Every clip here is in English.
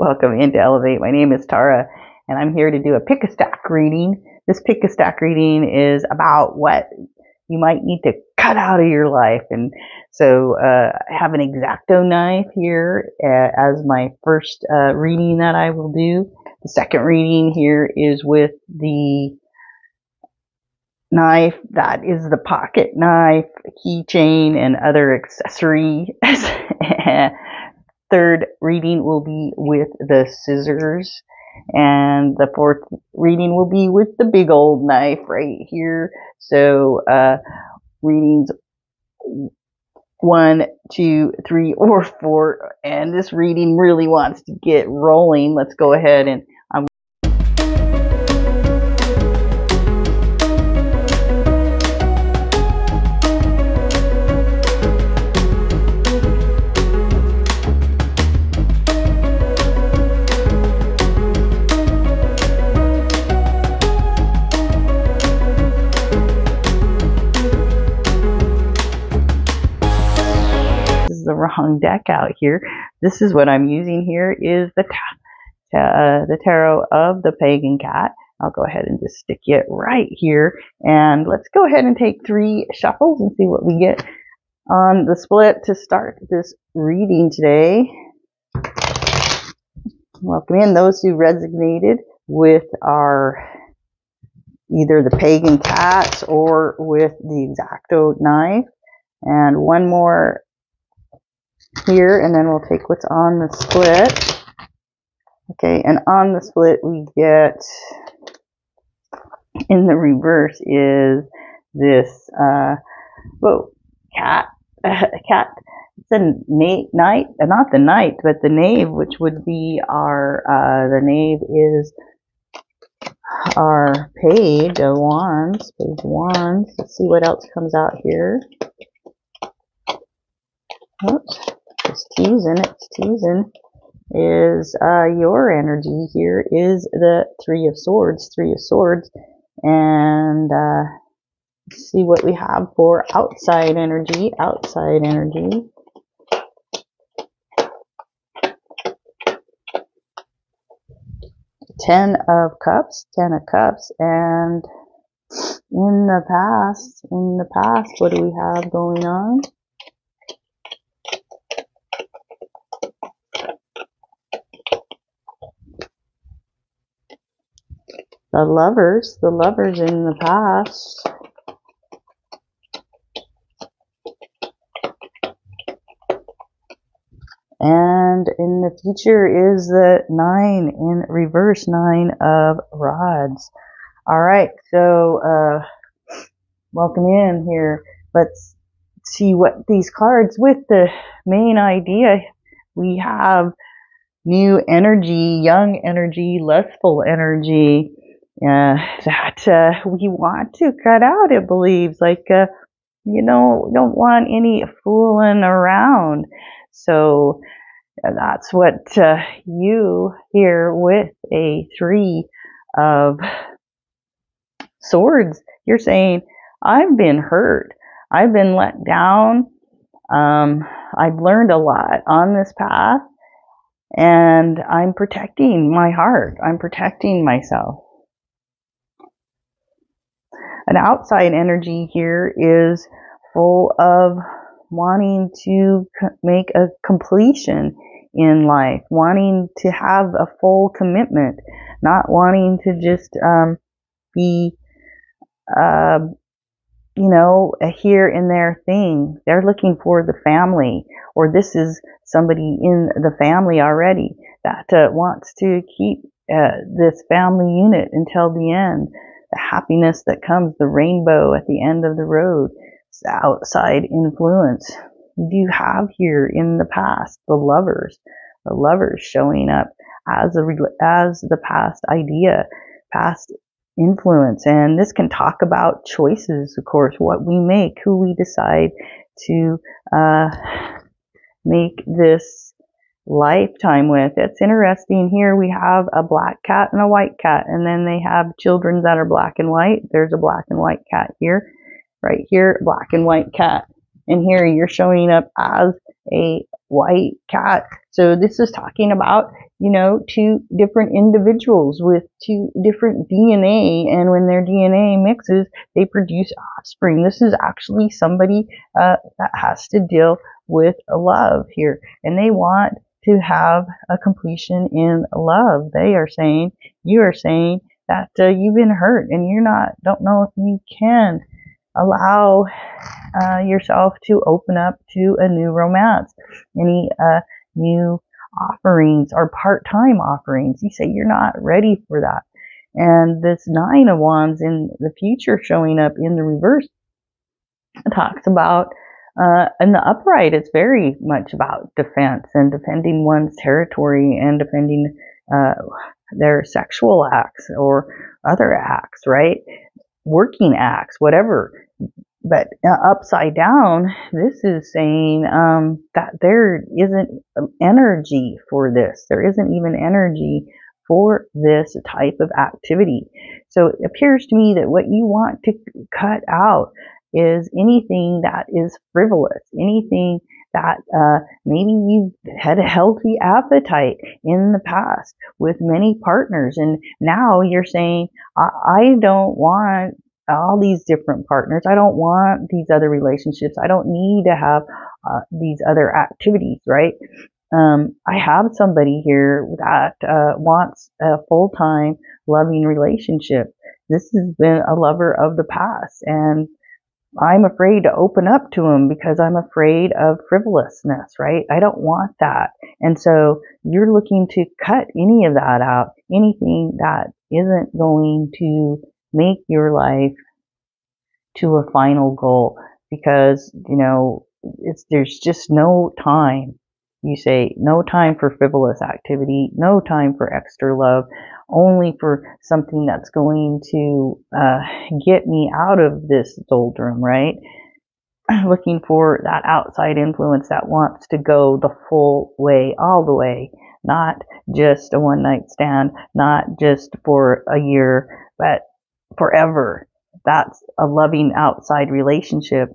Welcome into Elevate. My name is Tara, and I'm here to do a pick a stack reading. This pick a stack reading is about what you might need to cut out of your life. And so I have an X-Acto knife here as my first reading that I will do. The second reading here is with the knife that is the pocket knife, keychain, and other accessories. Third reading will be with the scissors, and the fourth reading will be with the big old knife right here. So readings 1, 2, 3, or 4, and this reading really wants to get rolling. Let's go ahead and the wrong deck out here. This is what I'm using here is the tarot of the Pagan Cat. I'll go ahead and just stick it right here, and let's go ahead and take 3 shuffles and see what we get on the split to start this reading today. Welcome in those who resonated with our either the Pagan Cat or with the X-Acto knife, and one more here, and then we'll take what's on the split. Okay, and on the split we get, in the reverse is this cat. It's a knight, not the knight, but the knave, which would be our the knave is our page of wands. Page of wands. Let's see what else comes out here. Oops. It's teasing, is your energy here is the 3 of Swords, and let's see what we have for outside energy, 10 of Cups, and in the past, what do we have going on? The lovers in the past. And in the future is the 9 in reverse, 9 of Rods. All right, so welcome in here. Let's see what these cards with the main idea. We have new energy, young energy, lustful energy. That we want to cut out, it believes, like don't want any fooling around. So that's what you here with a 3 of Swords, you're saying, I've been hurt, I've been let down, I've learned a lot on this path, and I'm protecting my heart, I'm protecting myself. An outside energy here is full of wanting to make a completion in life, wanting to have a full commitment, not wanting to just be a here and there thing. They're looking for the family, or this is somebody in the family already that wants to keep this family unit until the end. The happiness that comes, the rainbow at the end of the road, the outside influence. We do have here in the past the lovers showing up as the past idea, past influence. And this can talk about choices, of course, what we make, who we decide to make this lifetime with. It's interesting here we have a black cat and a white cat, and then they have children that are black and white. There's a black and white cat here, right here, black and white cat, and here you're showing up as a white cat. So this is talking about two different individuals with two different DNA, and when their DNA mixes, they produce offspring. This is actually somebody that has to deal with love here, and they want to have a completion in love. You are saying that you've been hurt, and don't know if you can allow yourself to open up to a new romance, any new offerings or part-time offerings. You say you're not ready for that. And this 9 of Wands in the future showing up in the reverse talks about in the upright, it's very much about defense and defending one's territory and defending their sexual acts or other acts, right? Working acts, whatever. But upside down, this is saying that there isn't energy for this. There isn't even energy for this type of activity. So it appears to me that what you want to cut out is anything that is frivolous, anything that maybe you've had a healthy appetite in the past with many partners, and now you're saying, I don't want all these different partners. I don't want these other relationships. I don't need to have these other activities, right? I have somebody here that wants a full-time loving relationship. This has been a lover of the past, and I'm afraid to open up to him because I'm afraid of frivolousness, right? I don't want that. And so you're looking to cut any of that out, anything that isn't going to make your life to a final goal, because, there's just no time. You say no time for frivolous activity, no time for extra love, only for something that's going to get me out of this doldrum, right? Looking for that outside influence that wants to go the full way, all the way, not just a one-night stand, not just for a year, but forever. That's a loving outside relationship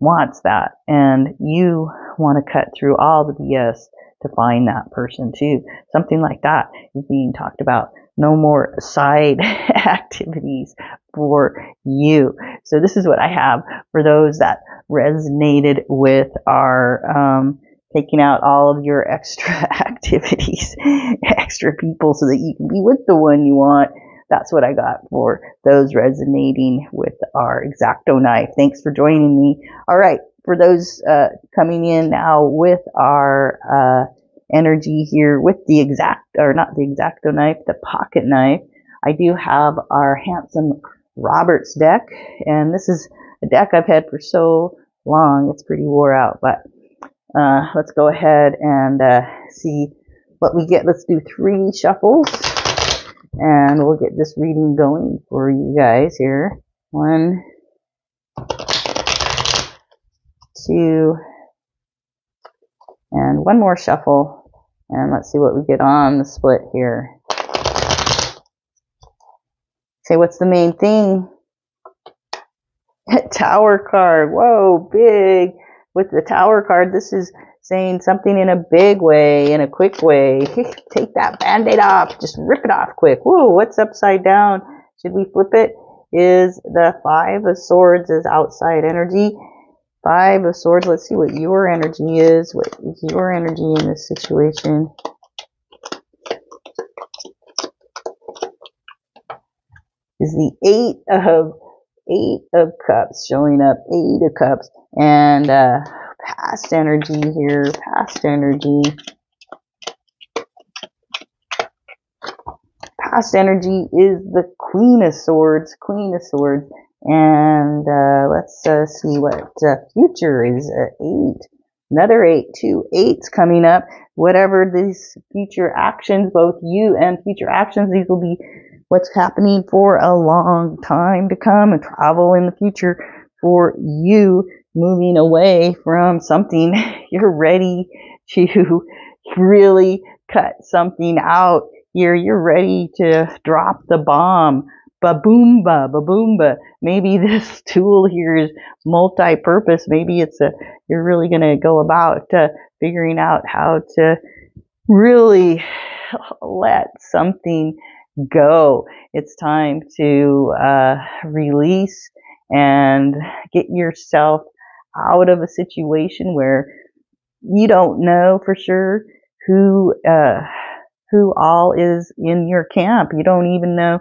wants that, and you want to cut through all the BS to find that person too. Something like that is being talked about. No more side activities for you. So this is what I have for those that resonated with our taking out all of your extra activities, extra people, so that you can be with the one you want. That's what I got for those resonating with our X-Acto knife. Thanks for joining me. All right, for those coming in now with our energy here with the not the X-Acto knife, the pocket knife, I do have our Handsome Roberts deck, and this is a deck I've had for so long, it's pretty wore out, but let's go ahead and see what we get. Let's do 3 shuffles, and we'll get this reading going for you guys here. 1, 2, and 1 more shuffle. And let's see what we get on the split here. Say, what's the main thing? Tower card. Whoa, big. With the Tower card, this is saying something in a big way, in a quick way. Take that Band-Aid off. Just rip it off quick. Whoa, what's upside down? Should we flip it? Is the 5 of Swords is outside energy. 5 of Swords. Let's see what your energy is. What is your energy in this situation? Is the 8 of Cups showing up. 8 of Cups. And past energy here. Past energy. Past energy is the Queen of Swords. Queen of Swords. And let's see what future is. 8. Another 8. 2 8s coming up. Whatever these future actions, both you and future actions, these will be what's happening for a long time to come, and travel in the future for you, moving away from something. You're ready to really cut something out here. You're ready to drop the bomb. Ba-boomba, ba-boomba. Maybe this tool here is multi-purpose. Maybe it's you're really going to go about figuring out how to really let something go. It's time to release and get yourself out of a situation where you don't know for sure who all is in your camp. You don't even know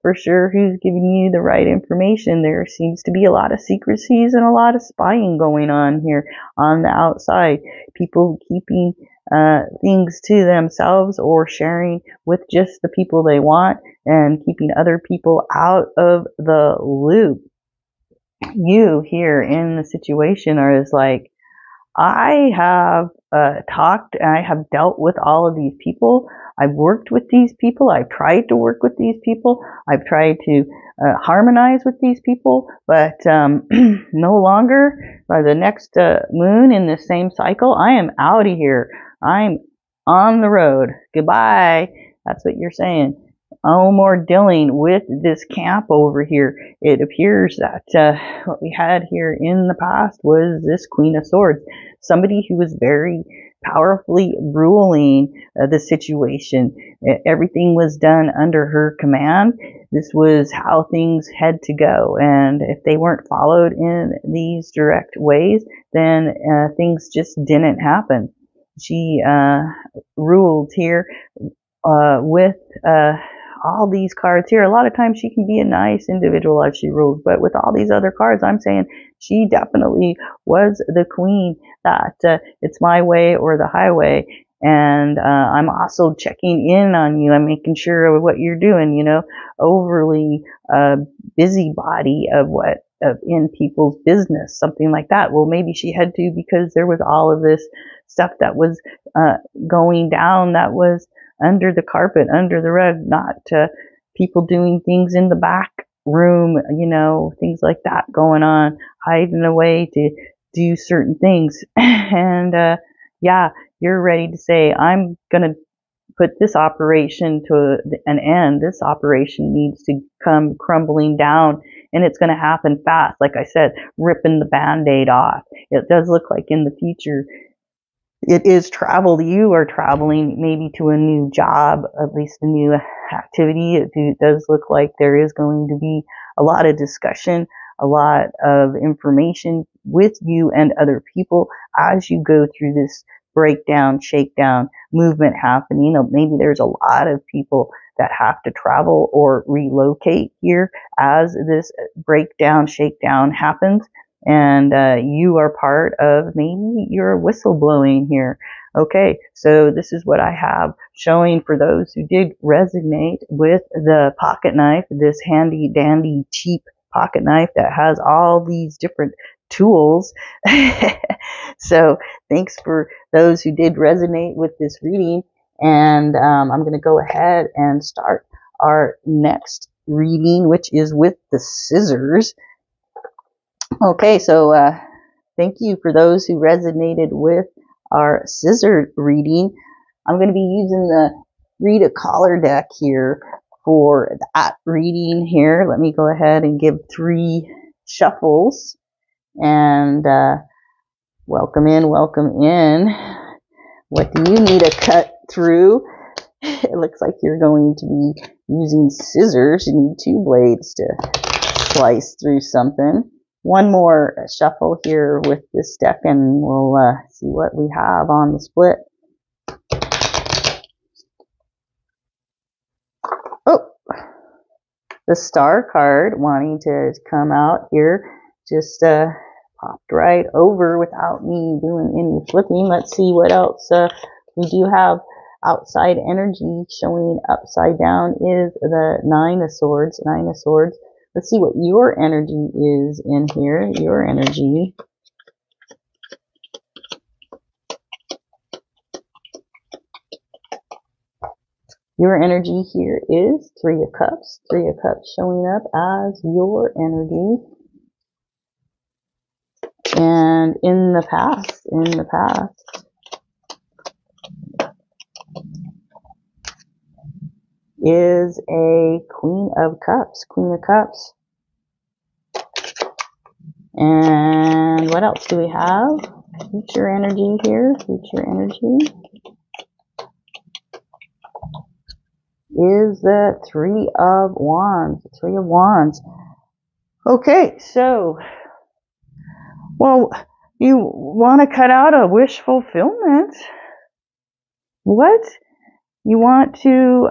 for sure who's giving you the right information. There seems to be a lot of secrecies and a lot of spying going on here on the outside. People keeping things to themselves or sharing with just the people they want and keeping other people out of the loop. You here in the situation are is like, I have talked and I have dealt with all of these people. I've worked with these people. I've tried to work with these people. I've tried to harmonize with these people, but no longer. By the next moon in this same cycle, I am out of here. I'm on the road. Goodbye. That's what you're saying. No more dealing with this camp over here. It appears that what we had here in the past was this Queen of Swords, somebody who was very powerfully ruling the situation. Everything was done under her command. This was how things had to go, and if they weren't followed in these direct ways, then things just didn't happen. She ruled here with all these cards here. A lot of times she can be a nice individual as she rules, but with all these other cards, I'm saying she definitely was the queen that it's my way or the highway. And I'm also checking in on you. I'm making sure of what you're doing, you know, overly busybody of what in people's business, something like that. Well, maybe she had to because there was all of this stuff that was going down that was under the carpet, under the rug, not people doing things in the back room, you know, things like that going on, hiding away to do certain things. And yeah, you're ready to say, I'm going to put this operation to an end. This operation needs to come crumbling down, and it's going to happen fast. Like I said, ripping the Band-Aid off. It does look like in the future it is travel. You are traveling maybe to a new job, at least a new activity. It does look like there is going to be a lot of discussion, a lot of information with you and other people as you go through this breakdown, shakedown movement happening. You know, maybe there's a lot of people that have to travel or relocate here as this breakdown, shakedown happens. And you are part of, maybe you're whistleblowing here. Okay, so this is what I have showing for those who did resonate with the pocket knife, this handy dandy cheap pocket knife that has all these different tools. So thanks for those who did resonate with this reading. And I'm going to go ahead and start our next reading, which is with the scissors. Okay, so thank you for those who resonated with our scissor reading. I'm going to be using the Read a Caller deck here for that reading here. Let me go ahead and give 3 shuffles. And welcome in, welcome in. What do you need to cut through? It looks like you're going to be using scissors. You need 2 blades to slice through something. One more shuffle here with this deck, and we'll see what we have on the split. Oh, the Star card wanting to come out here just popped right over without me doing any flipping. Let's see what else we do have. Outside energy showing upside down is the 9 of Swords. 9 of Swords. Let's see what your energy is in here. Your energy. Your energy here is 3 of Cups. 3 of Cups showing up as your energy. And in the past, is a Queen of Cups. Queen of Cups. And what else do we have? Future energy here. Future energy. is the Three of Wands. Three of Wands. Okay, so, well, you want to cut out a wish fulfillment. What? You want to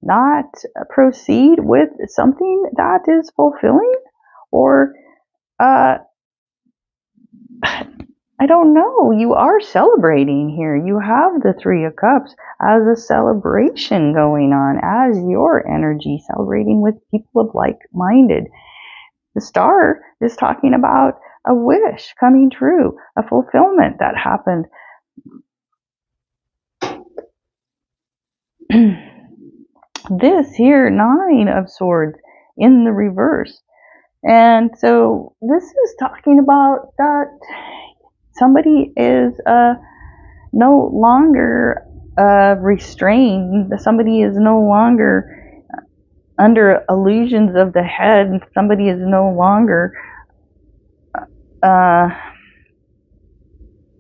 not proceed with something that is fulfilling? Or, I don't know. You are celebrating here. You have the Three of Cups as a celebration going on, as your energy, celebrating with people of like-minded. The Star is talking about a wish coming true, a fulfillment that happened. This here, Nine of Swords in the reverse. And so this is talking about that somebody is no longer restrained. Somebody is no longer under illusions of the head. Somebody is no longer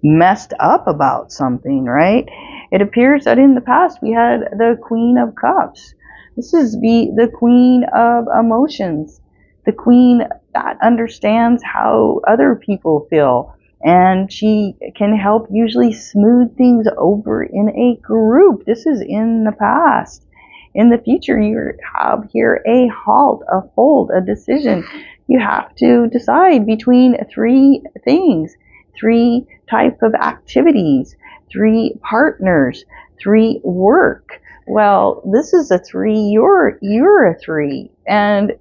messed up about something, right? It appears that in the past we had the Queen of Cups. This is the Queen of Emotions, the Queen that understands how other people feel, and she can help usually smooth things over in a group. This is in the past. In the future, you have here a halt, a hold, a decision. You have to decide between three things, three type of activities, three partners, three work. Well, this is a three, you're a three, and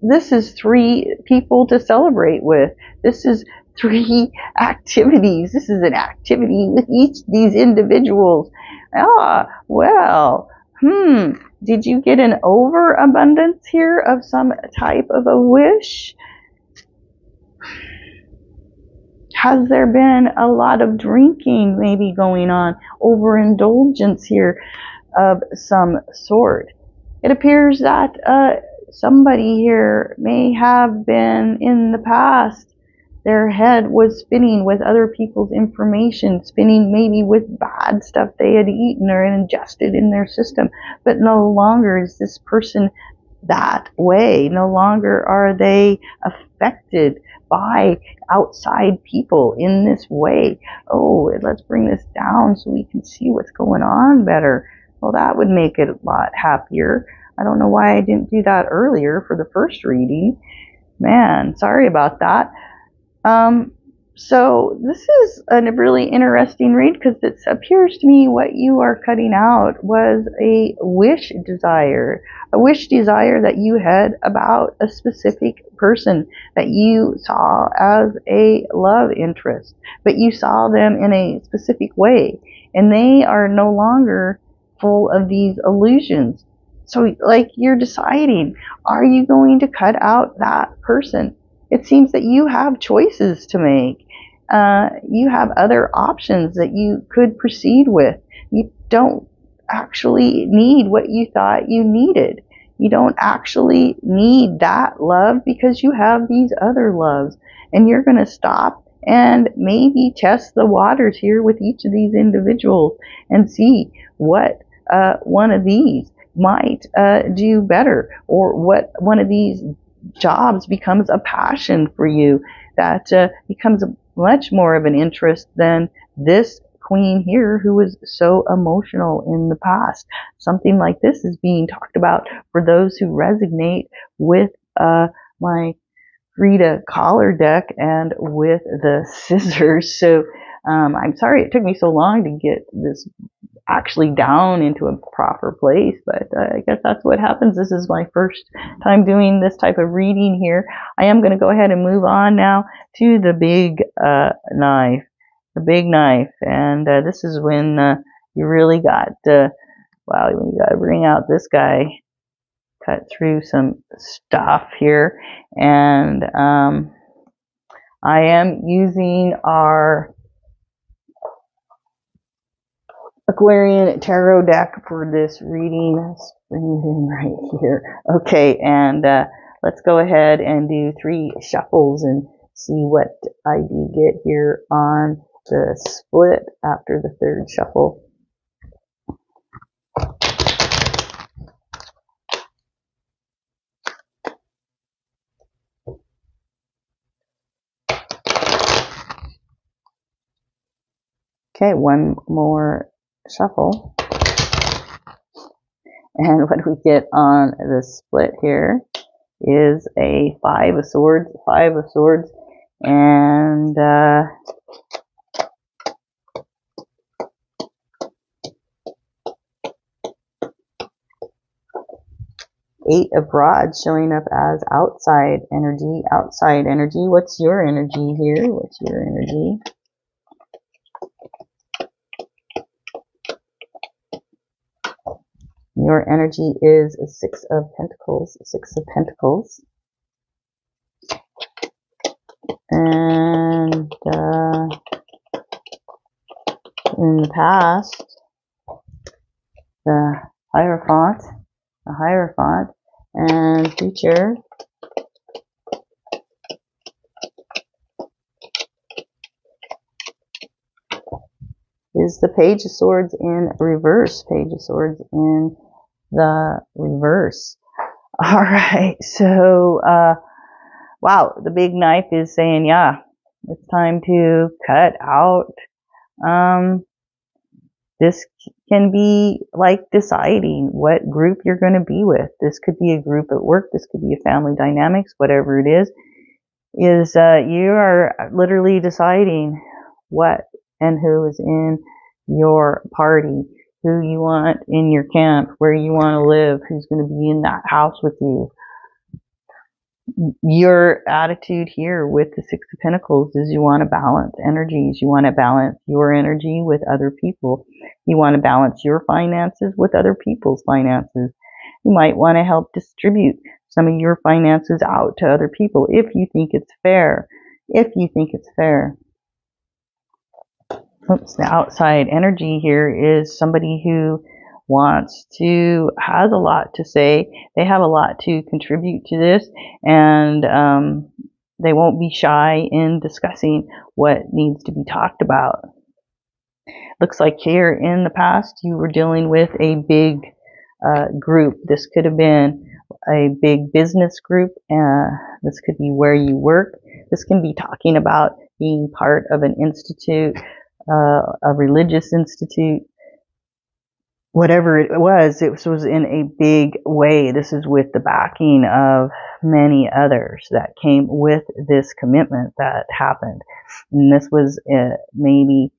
this is three people to celebrate with. This is three activities. This is an activity with each of these individuals. Well, did you get an overabundance here of some type of a wish? Has there been a lot of drinking maybe going on? Overindulgence here of some sort. It appears that somebody here may have been in the past, their head was spinning with other people's information, spinning maybe with bad stuff they had eaten or ingested in their system, but no longer is this person that way. No longer are they affected by outside people in this way. Oh, let's bring this down so we can see what's going on better. Well, that would make it a lot happier. I don't know why I didn't do that earlier for the first reading. Man, sorry about that. So this is a really interesting read because it appears to me what you are cutting out was a wish desire that you had about a specific person that you saw as a love interest, but you saw them in a specific way, and they are no longer full of these illusions. So like you're deciding, are you going to cut out that person? It seems that you have choices to make. You have other options that you could proceed with. You don't actually need what you thought you needed. You don't actually need that love because you have these other loves. And you're going to stop and maybe test the waters here with each of these individuals and see what one of these might do better, or what one of these jobs becomes a passion for you that becomes much more of an interest than this queen here who was so emotional in the past. Something like this is being talked about for those who resonate with my Rita collar deck and with the scissors. So I'm sorry it took me so long to get this actually down into a proper place, but I guess that's what happens. This is my first time doing this type of reading here. I am going to go ahead and move on now to the big knife. The big knife, and this is when you really got, wow, you got to bring out this guy, cut through some stuff here, and I am using our Aquarian Tarot deck for this reading. Let's bring it in right here. Okay, and let's go ahead and do 3 shuffles and see what I do get here on the split after the 3rd shuffle. Okay, one more shuffle. And what we get on the split here is a Five of Swords, and Eight of Rods showing up as outside energy. What's your energy here? What's your energy? Your energy is a Six of Pentacles. And in the past, the Hierophant, and future, is the Page of Swords in reverse. All right, so wow, the big knife is saying, yeah, it's time to cut out. This can be like deciding what group you're going to be with. This could be a group at work. This could be a family dynamics, whatever it is you are literally deciding what and who is in your party, who you want in your camp, where you want to live, who's going to be in that house with you. Your attitude here with the Six of Pentacles is you want to balance energies. You want to balance your energy with other people. You want to balance your finances with other people's finances. You might want to help distribute some of your finances out to other people if you think it's fair. Oops, the outside energy here is somebody who has a lot to say. They have a lot to contribute to this, and they won't be shy in discussing what needs to be talked about. Looks like here in the past you were dealing with a big group. This could have been a big business group. This could be where you work. This can be talking about being part of an institute, a religious institute. Whatever it was in a big way. This is with the backing of many others that came with this commitment that happened. And this was maybe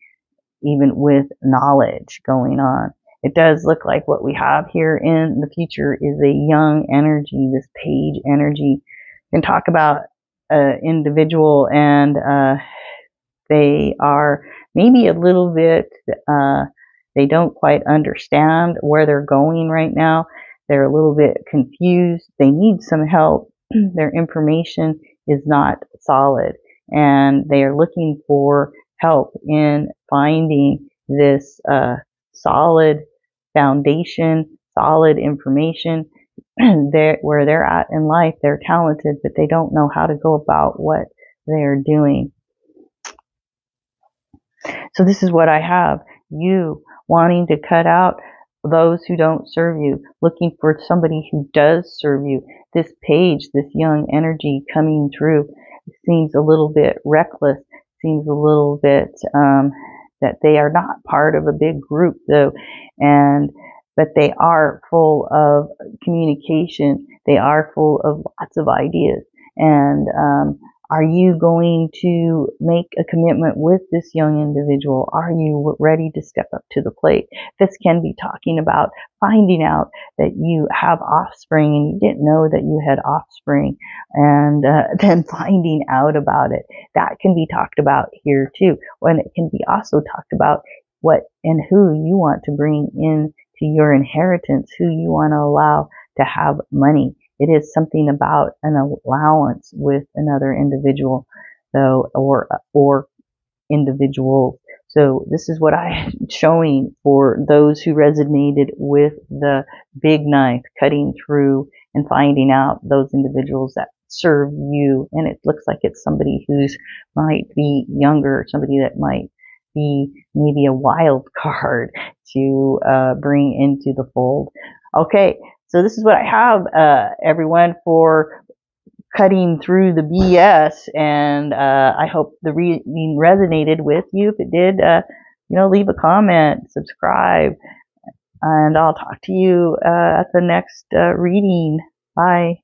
even with knowledge going on. It does look like what we have here in the future is a young energy, this Page energy. Can talk about an individual, and they are maybe a little bit they don't quite understand where they're going right now. They're a little bit confused. They need some help. Their information is not solid, and they are looking for help in finding this solid foundation, solid information. Where they're at in life, they're talented, but they don't know how to go about what they're doing. So this is what I have. You wanting to cut out those who don't serve you, looking for somebody who does serve you. This Page, this young energy coming through, seems a little bit reckless, seems a little bit that they are not part of a big group though, but they are full of communication. They are full of lots of ideas. And are you going to make a commitment with this young individual? Are you ready to step up to the plate? This can be talking about finding out that you have offspring and you didn't know that you had offspring, and then finding out about it. That can be talked about here too. When it can be also talked about what and who you want to bring in to your inheritance, who you want to allow to have money. It is something about an allowance with another individual, though, or individuals. So this is what I'm showing for those who resonated with the big knife, cutting through and finding out those individuals that serve you. And it looks like it's somebody who's might be younger, somebody that might be maybe a wild card to bring into the fold. Okay. So this is what I have, everyone, for cutting through the BS, and I hope the reading resonated with you. If it did, leave a comment, subscribe, and I'll talk to you at the next reading. Bye.